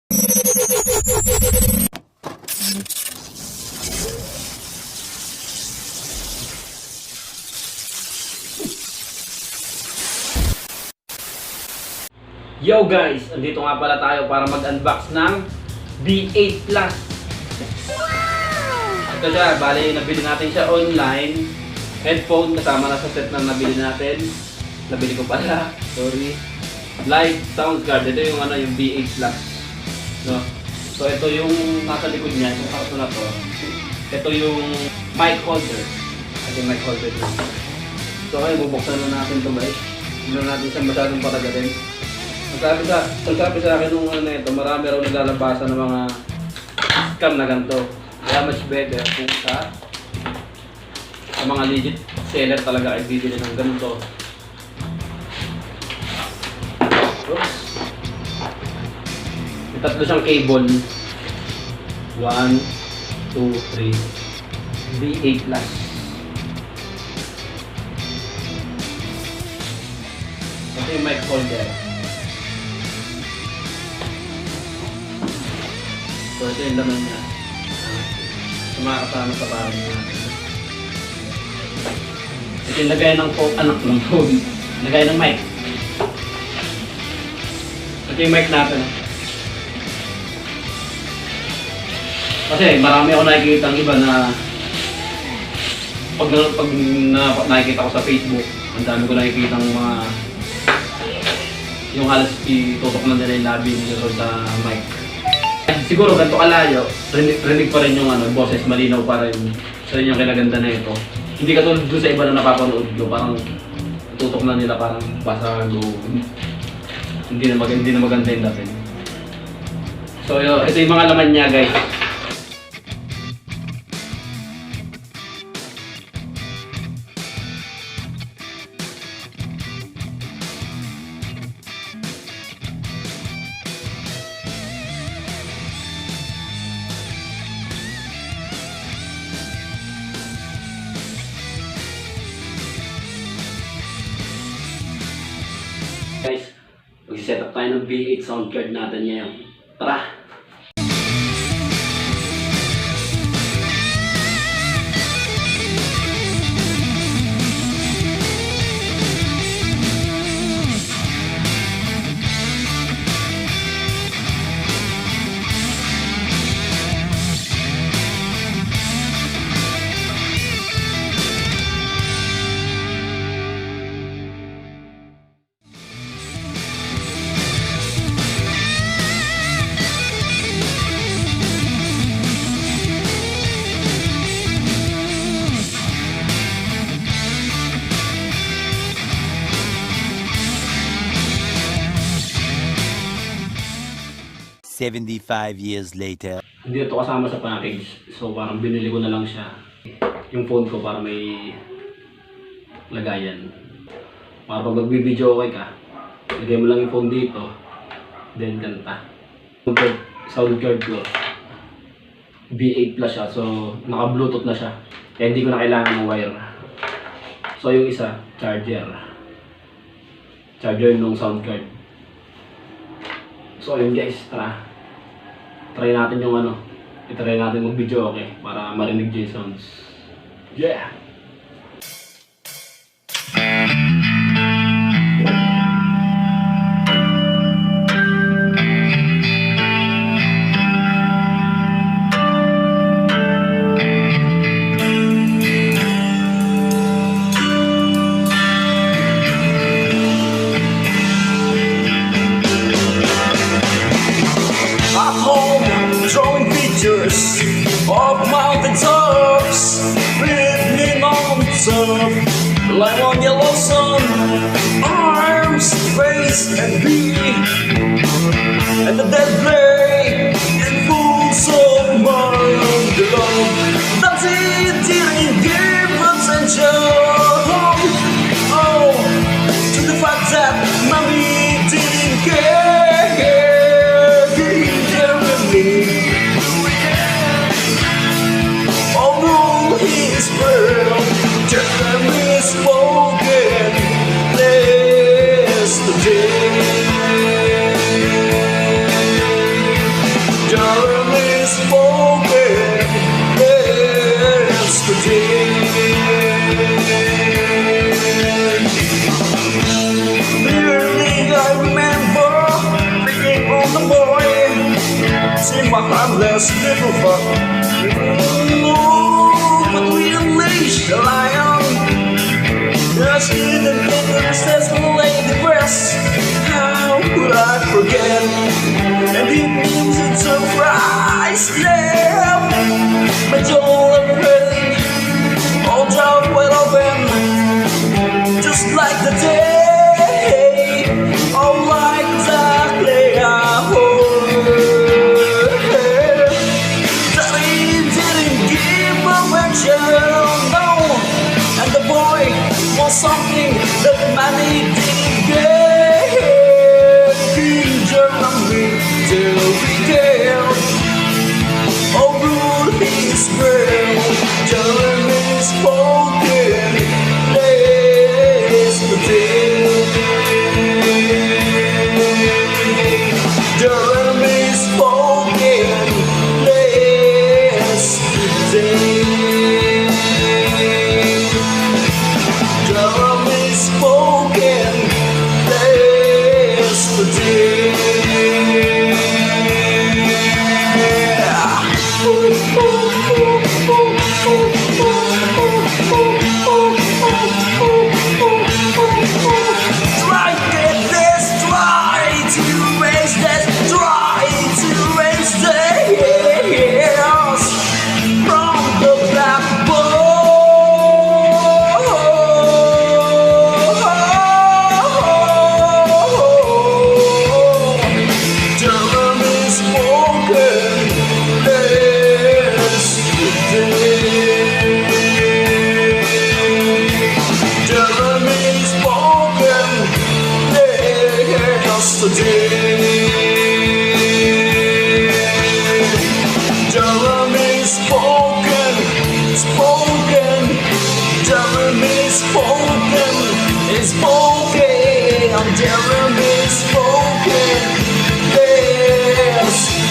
Yo guys! Andito nga pala tayo para mag-unbox ng B8 Plus. Ito siya, bali nabili natin siya online. Headphone kasama na sa set na nabili natin. Nabili ko pala, sorry. Live sound card, ito yung yung B8 Plus. No? So ito yung nasa likod niya, yung karton na to. Ito yung mic holder. Ito yung mic holder na. So ayun, bubuksan na natin ito guys. Hindi na natin siya masyadong patagarin. Nagsabi sa akin nung na ito, marami raw naglalabasan ng mga scam na ganito. Kaya much better kung sa mga legit seller talaga ay bibili ng ganito. Oops. May tatlo siyang cable. 1, 2, 3. B8 Plus. Ito yung mic holder. So ito yung laman niya. Sumakasama sa parang natin. Ito yung lagay ng phone. Lagay ng mic. Ito yung mic natin. Kasi marami ako nakikita ang iba na pag nakikita ko sa Facebook, ang dami ko nakikita ng mga yung halos itutok na nila yung labi nila sa mic. Siguro ganito kalayo, rinig pa rin yung boses, malinaw pa rin. So yun yung kinaganda na ito. Hindi katulad doon sa iba na napapanood ko, parang tutok na nila parang basago. Hindi na maganda yung dating. So ito yung mga laman niya guys. Guys, mag-set up tayo ng B8 sound card natin ngayon. Tara! $75 years later. Hindi ito kasama sa package. So parang binili ko na lang siya. Yung phone ko para may lagayan. Para pag magbibideo okay ka, lagay mo lang yung phone dito. Then kanta. Sound card ko. B8 Plus siya. So naka-bluetooth na siya. Kaya hindi ko na kailangan ng wire. So yung isa, charger. Charger ng sound card. So yun guys, tara. Try natin yung i-try natin mag-video okay para marinig yung sounds. Yeah! Of mountain tops, living on top, like on yellow sun, arms, face, and beat, and the dead play in full soul, mind, love. That's it, didn't give attention. Oh, to the fact that mommy didn't care, didn't care with me. His world, Jeremy spoken yesterday. spoken yesterday. Clearly I remember thinking on the boy, see my heartless little fuck. Oh, but we unleashed the lion. Just in the fingers as the lady press. How could I forget? And it means it's a surprise. Yeah, my door open, all down wide open, just like the day, all like exactly how. Daddy didn't give affection, no, and the boy was something that money didn't get. Jeremy till we care. Oh, rule his will. Jeremy spoken yesterday. Jeremy spoken yesterday. Jeremy spoken yesterday. Try to get this, try to raise this, try to raise the hills from the backbone. Jeremy spoken yesterday. Jeremy spoken yesterday. Jeremy spoken, spoken. Jeremy spoken, is spoken. Jeremy spoken yesterday.